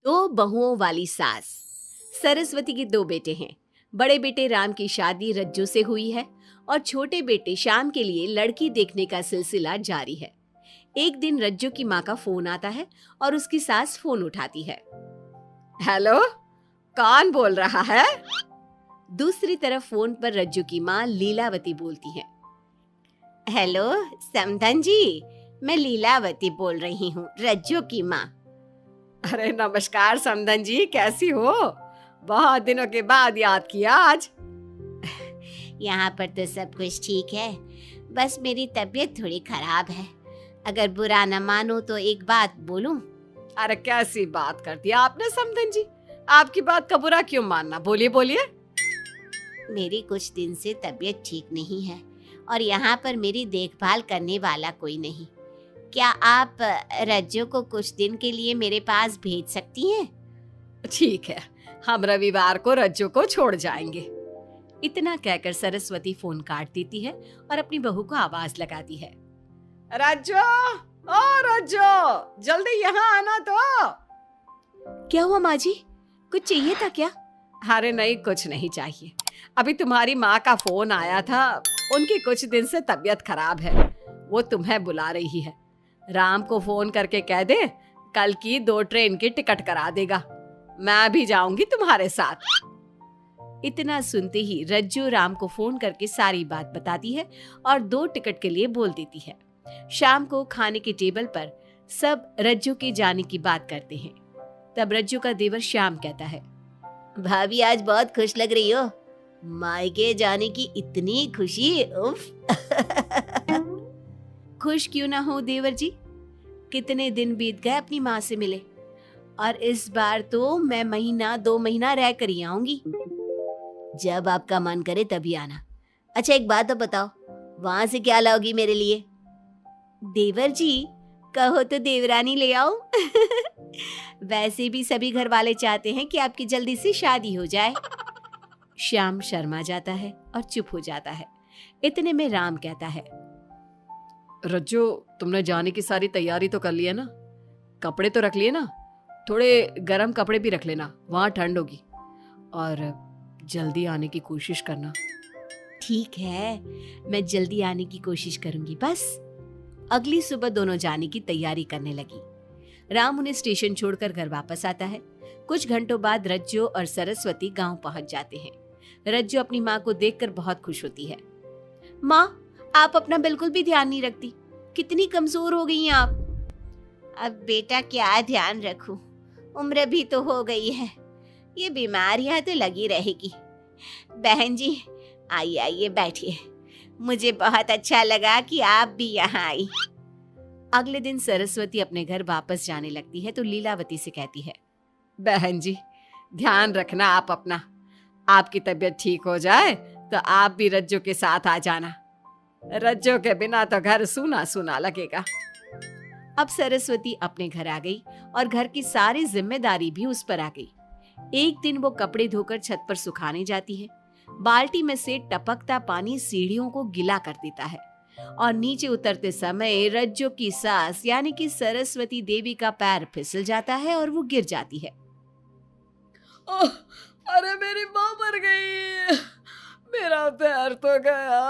दो बहुओं वाली सास। सरस्वती के दो बेटे हैं। बड़े बेटे राम की शादी रज्जू से हुई है और छोटे बेटे श्याम के लिए लड़की देखने का सिलसिला जारी है। एक दिन रज्जू की माँ का फोन आता है और उसकी सास फोन उठाती है। हेलो, कौन बोल रहा है? दूसरी तरफ फोन पर रज्जू की माँ लीलावती बोलती है। हेलो समधन जी, मैं लीलावती बोल रही हूँ, रज्जू की माँ। अरे नमस्कार समधन जी, कैसी हो? बहुत दिनों के बाद याद किया आज। यहाँ पर तो सब कुछ ठीक है, बस मेरी तबीयत थोड़ी खराब है। अगर बुरा न मानो तो एक बात बोलूं? अरे कैसी बात कर दी आपने समधन जी, आपकी बात का बुरा क्यों मानना, बोलिए बोलिए। मेरी कुछ दिन से तबीयत ठीक नहीं है और यहाँ पर मेरी देखभाल करने वाला कोई नहीं। क्या आप रज्जू को कुछ दिन के लिए मेरे पास भेज सकती हैं? ठीक है, हम रविवार को रज्जू को छोड़ जाएंगे। इतना कहकर सरस्वती फोन काट देती है और अपनी बहू को आवाज लगाती है। रज्जू, ओ रज्जू, जल्दी यहाँ आना तो। क्या हुआ माँ जी, कुछ चाहिए था क्या? अरे नहीं, कुछ नहीं चाहिए। अभी तुम्हारी माँ का फोन आया था, उनकी कुछ दिन से तबीयत खराब है, वो तुम्हें बुला रही है। राम को फोन करके कह दे कल की 2 ट्रेन की टिकट करा देगा, मैं भी जाऊंगी तुम्हारे साथ। इतना सुनते ही रज्जू राम को फोन करके सारी बात बताती है और 2 टिकट के लिए बोल देती है। शाम को खाने के टेबल पर सब रज्जू के जाने की बात करते हैं। तब रज्जू का देवर श्याम कहता है, भाभी आज बहुत खुश लग रही हो, मायके जाने की इतनी खुशी, उफ। खुश क्यों ना हो देवर जी, कितने दिन बीत गए अपनी माँ से मिले, और इस बार तो मैं 1-2 महीना रह कर ही आऊंगी। जब आपका मन करे तभी आना। अच्छा एक बात तो बताओ, वहां से क्या लाओगी मेरे लिए? देवर जी, कहो तो देवरानी ले आओ। वैसे भी सभी घर वाले चाहते हैं कि आपकी जल्दी से शादी हो जाए। श्याम शर्मा जाता है और चुप हो जाता है। इतने में राम कहता है, रज्जू, तुमने जाने की सारी तैयारी तो कर ली है ना? कपड़े तो रख लिए ना? थोड़े गर्म कपड़े भी रख लेना, वहां ठंड होगी, और जल्दी आने की कोशिश करना। ठीक है, मैं जल्दी आने की कोशिश करूंगी बस। अगली सुबह दोनों जाने की तैयारी करने लगी। राम उन्हें स्टेशन छोड़कर घर वापस आता है। कुछ घंटों बाद रज्जू और सरस्वती गांव पहुंच जाते हैं। रज्जू अपनी माँ को देखकर बहुत खुश होती है। माँ, आप अपना बिल्कुल भी ध्यान नहीं रखती, कितनी कमजोर हो गई हैं आप। अब बेटा क्या ध्यान रखूं, उम्र भी तो हो गई है, ये बीमारियां तो लगी रहेगी। बहन जी आइए आइए बैठिए, मुझे बहुत अच्छा लगा कि आप भी यहाँ आई। अगले दिन सरस्वती अपने घर वापस जाने लगती है तो लीलावती से कहती है, बहन जी ध्यान रखना आप अपना, आपकी तबीयत ठीक हो जाए तो आप भी रज्जू के साथ आ जाना, रज्जू के बिना तो घर सूना सूना लगेगा। अब सरस्वती अपने घर आ गई और घर की सारी जिम्मेदारी भी उस पर आ गई। एक दिन वो कपड़े धोकर छत पर सुखाने जाती है। बाल्टी में से टपकता पानी सीढ़ियों को गीला कर देता है और नीचे उतरते समय रज्जू की सास यानी कि सरस्वती देवी का पैर फिसल जाता है और वो गिर जाती है। ओह, अरे मेरी माँ मर गई, मेरा पैर तो गया।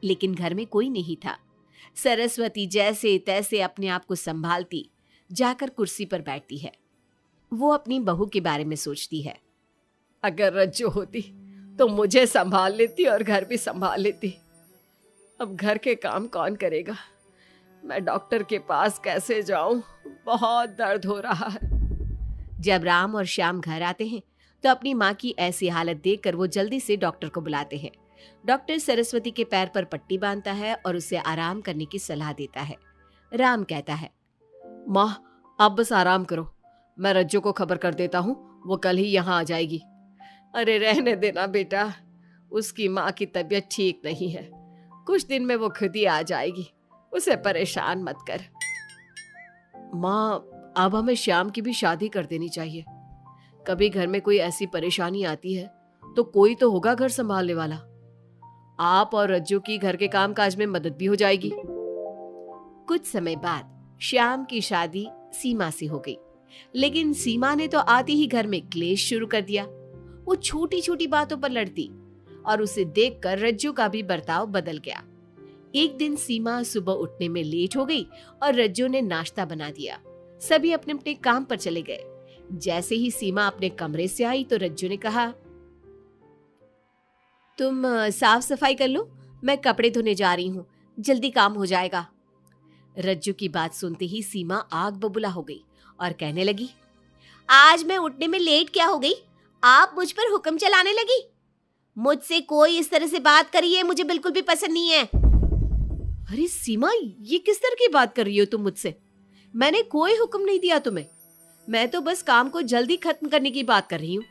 लेकिन घर में कोई नहीं था। सरस्वती जैसे तैसे अपने आप को संभालती जाकर कुर्सी पर बैठती है। वो अपनी बहू के बारे में सोचती है, अगर रज्जू होती तो मुझे संभाल लेती और घर भी संभाल लेती। अब घर के काम कौन करेगा, मैं डॉक्टर के पास कैसे जाऊं, बहुत दर्द हो रहा है। जब राम और श्याम घर आते हैं तो अपनी माँ की ऐसी हालत देखकर वो जल्दी से डॉक्टर को बुलाते हैं। डॉक्टर सरस्वती के पैर पर पट्टी बांधता है और उसे आराम करने की सलाह देता है। राम कहता है, माँ आप बस आराम करो, मैं रज्जू को खबर कर देता हूँ, वो कल ही यहाँ आ जाएगी। अरे रहने देना बेटा, उसकी माँ की तबीयत ठीक नहीं है, कुछ दिन में वो खुद ही आ जाएगी, उसे परेशान मत कर। माँ अब हमें श्याम की भी शादी कर देनी चाहिए, कभी घर में कोई ऐसी परेशानी आती है तो कोई तो होगा घर संभालने वाला, आप और रज्जू की घर के काम काज में मदद भी हो जाएगी। कुछ समय बाद श्याम की शादी सीमा से हो गई, लेकिन सीमा ने तो आते ही घर में क्लेश शुरू कर दिया। वो छोटी छोटी बातों पर लड़ती और उसे देखकर रज्जू का भी बर्ताव बदल गया। एक दिन सीमा सुबह उठने में लेट हो गई और रज्जू ने नाश्ता बना दिया। सभी अपने अपने काम पर चले गए। जैसे ही सीमा अपने कमरे से आई तो रज्जू ने कहा, तुम साफ सफाई कर लो, मैं कपड़े धोने जा रही हूँ, जल्दी काम हो जाएगा। रज्जू की बात सुनते ही सीमा आग बबूला हो गई और कहने लगी, आज मैं उठने में लेट क्या हो गई? आप मुझ पर हुक्म चलाने लगी। मुझसे कोई इस तरह से बात करी है मुझे बिल्कुल भी पसंद नहीं है। अरे सीमा, ये किस तरह की बात कर रही हो तुम मुझसे? मैंने कोई हुक्म नहीं दिया तुम्हें, मैं तो बस काम को जल्दी खत्म करने की बात कर रही हूँ।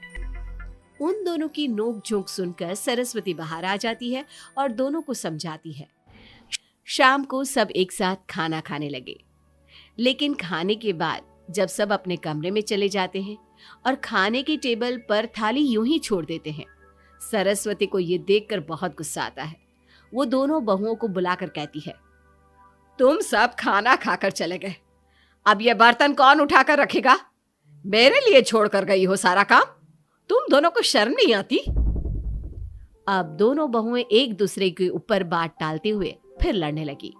उन दोनों की नोक झोंक सुनकर सरस्वती बाहर आ जाती है और दोनों को समझाती है। शाम को सब एक साथ खाना खाने लगे, लेकिन खाने के बाद जब सब अपने कमरे में चले जाते हैं और खाने की टेबल पर थाली यूं ही छोड़ देते हैं, सरस्वती को ये देखकर बहुत गुस्सा आता है। वो दोनों बहुओं को बुलाकर कहती है, तुम सब खाना खाकर चले गए, अब ये बर्तन कौन उठाकर रखेगा? मेरे लिए छोड़कर गई हो सारा काम। तुम दोनों को शर्म नहीं आती? अब दोनों बहुएं एक दूसरे के ऊपर बात टालते हुए फिर लड़ने लगी।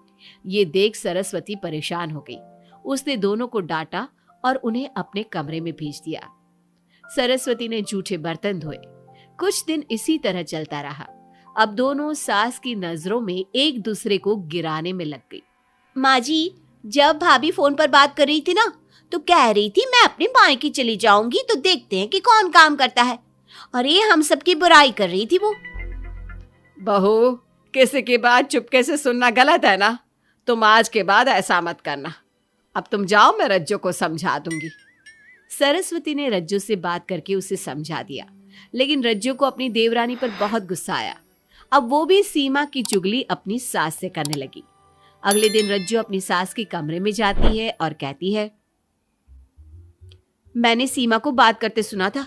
ये देख सरस्वती परेशान हो गई। उसने दोनों को डांटा और उन्हें अपने कमरे में भेज दिया। सरस्वती ने जूठे बर्तन धोए। कुछ दिन इसी तरह चलता रहा। अब दोनों सास की नजरों में एक दूसरे को गिराने में लग गई। माँ जी, जब भाभी फोन पर बात कर रही थी ना, तो कह रही थी मैं अपने मायके चली जाऊंगी तो देखते हैं कि कौन काम करता है, और ये हम सबकी बुराई कर रही थी वो। बहू, किसी की बात चुपके से सुनना गलत है ना? तुम आज के बाद ऐसा मत करना। अब तुम जाओ, मैं रज्जू को समझा दूंगी। सरस्वती ने रज्जू से बात करके उसे समझा दिया, लेकिन रज्जू को अपनी देवरानी पर बहुत गुस्सा आया। अब वो भी सीमा की चुगली अपनी सास से करने लगी। अगले दिन रज्जू अपनी सास के कमरे में जाती है और कहती है, मैंने सीमा को बात करते सुना था।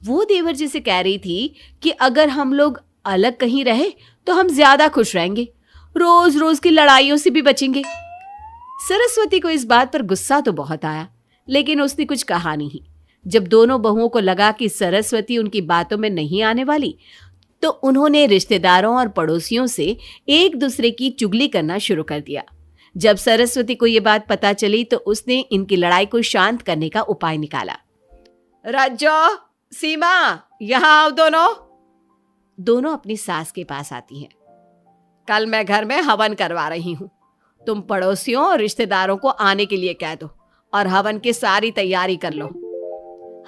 वो देवर जी से कह रही थी कि अगर हम लोग अलग कहीं रहे तो हम ज्यादा खुश रहेंगे, रोज रोज की लड़ाइयों से भी बचेंगे। सरस्वती को इस बात पर गुस्सा तो बहुत आया, लेकिन उसने कुछ कहा नहीं। जब दोनों बहुओं को लगा कि सरस्वती उनकी बातों में नहीं आने वाली, तो उन्होंने रिश्तेदारों और पड़ोसियों से एक दूसरे की चुगली करना शुरू कर दिया। जब सरस्वती को ये बात पता चली तो उसने इनकी लड़ाई को शांत करने का उपाय निकाला। रज्जो, सीमा, यहाँ आओ दोनों। दोनों अपनी सास के पास आती हैं। कल मैं घर में हवन करवा रही हूँ, तुम पड़ोसियों और रिश्तेदारों को आने के लिए कह दो और हवन की सारी तैयारी कर लो।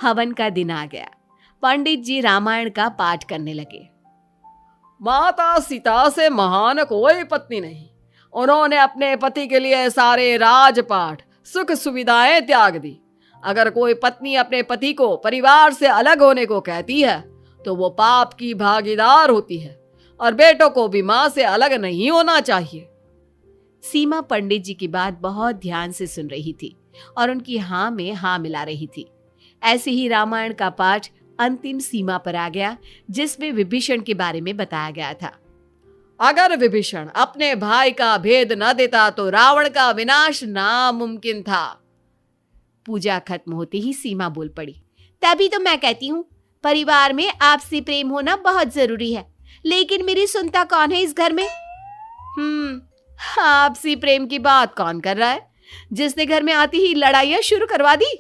हवन का दिन आ गया। पंडित जी रामायण का पाठ करने लगे। माता सीता से महान कोई पत्नी नहीं, उन्होंने अपने पति के लिए सारे राजपाट सुख सुविधाएं त्याग दी। अगर कोई पत्नी अपने पति को परिवार से अलग होने को कहती है तो वो पाप की भागीदार होती है, और बेटों को भी मां से अलग नहीं होना चाहिए। सीमा पंडित जी की बात बहुत ध्यान से सुन रही थी और उनकी हाँ में हाँ मिला रही थी। ऐसे ही रामायण का पाठ अंतिम सीमा पर आ गया, जिसमें विभीषण के बारे में बताया गया था। अगर विभीषण अपने भाई का भेद न देता तो रावण का विनाश नामुमकिन था। पूजा खत्म होते ही सीमा बोल पड़ी, तभी तो मैं कहती हूँ परिवार में आपसी प्रेम होना बहुत जरूरी है, लेकिन मेरी सुनता कौन है इस घर में? आपसी प्रेम की बात कौन कर रहा है, जिसने घर में आती ही लड़ाइयां शुरू करवा दी?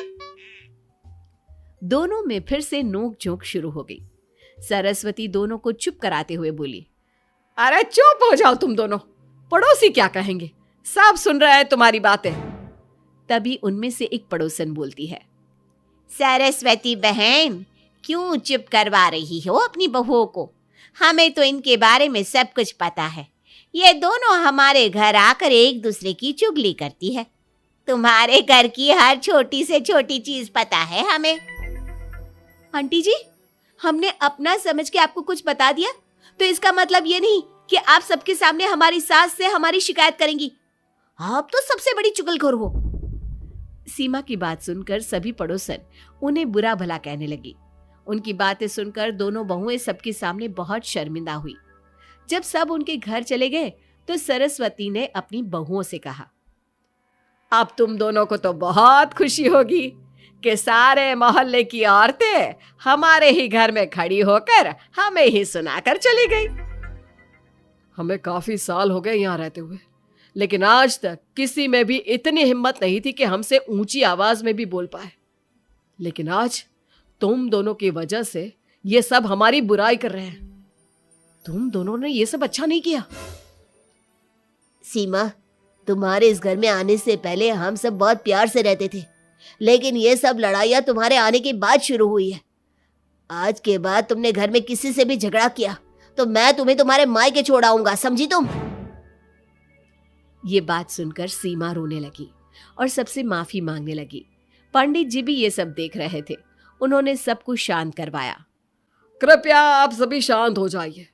दोनों में फिर से नोक झोंक शुरू हो गई। सरस्वती दोनों को चुप कराते हुए बोली, अरे चुप हो जाओ तुम दोनों, पड़ोसी क्या कहेंगे, सब सुन रहे हैं तुम्हारी बातें। तभी उनमें से एक पड़ोसन बोलती है, सरस्वती बहन, क्यों चुप करवा रही हो अपनी बहुओं को? हमें तो इनके बारे में सब कुछ पता है। ये दोनों हमारे घर आकर एक दूसरे की चुगली करती है। तुम्हारे घर की हर छोटी से छोटी चीज पता है हमें। आंटी जी, हमने अपना समझ के आपको कुछ बता दिया तो इसका मतलब ये नहीं कि आप सबके सामने हमारी सास से हमारी शिकायत करेंगी। आप तो सबसे बड़ी चुगलखोर हो। सीमा की बात सुनकर सभी पड़ोसन उन्हें बुरा भला कहने लगी। उनकी बातें सुनकर दोनों बहुएं सबके सामने बहुत शर्मिंदा हुई। जब सब उनके घर चले गए तो सरस्वती ने अपनी बहुओं से कहा, अब तुम दोनों को तो बहुत खुशी होगी कि सारे मोहल्ले की औरतें हमारे ही घर में खड़ी होकर हमें ही सुनाकर चली गई। हमें काफी साल हो गए यहाँ रहते हुए, लेकिन आज तक किसी में भी इतनी हिम्मत नहीं थी कि हमसे ऊंची आवाज में भी बोल पाए। लेकिन आज तुम दोनों की वजह से ये सब हमारी बुराई कर रहे हैं। तुम दोनों ने ये सब अच्छा नहीं किया। सीमा, तुम्हारे इस घर में आने से पहले हम सब बहुत प्यार से रहते थे, लेकिन ये सब लड़ाइयाँ तुम्हारे आने के बाद शुरू हुई है। आज के बाद तुमने घर में किसी से भी झगड़ा किया तो मैं तुम्हें तुम्हारे मायके छोड़ाऊंगा, समझी तुम? ये बात सुनकर सीमा रोने लगी और सबसे माफी मांगने लगी। पंडित जी भी ये सब देख रहे थे। उन्होंने सबको शांत करवाया। कृपया आप सभी शांत हो जाइए,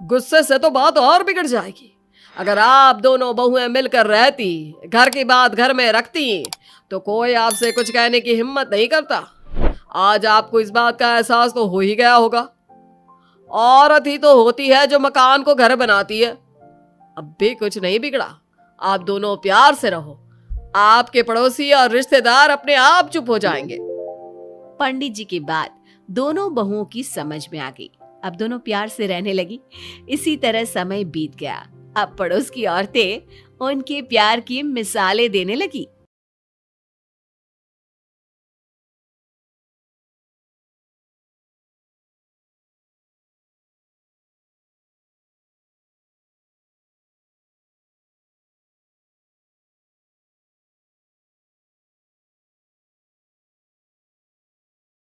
गुस्से से तो बात और बिगड़ जाएगी। अगर आप दोनों बहुएं मिलकर रहती, घर की बात घर में रखती, तो कोई आपसे कुछ कहने की हिम्मत नहीं करता। आज आपको इस बात का एहसास तो हो ही गया होगा। औरत ही तो होती है जो मकान को घर बनाती है। अब भी कुछ नहीं बिगड़ा, आप दोनों प्यार से रहो। आपके पड़ोसी और रिश्तेदार अपने आप चुप हो जाएंगे। पंडित जी की बात दोनों बहुओं की समझ में आ गई। अब दोनों प्यार से रहने लगी। इसी तरह समय बीत गया। अब पड़ोस की औरतें उनके प्यार की मिसालें देने लगी।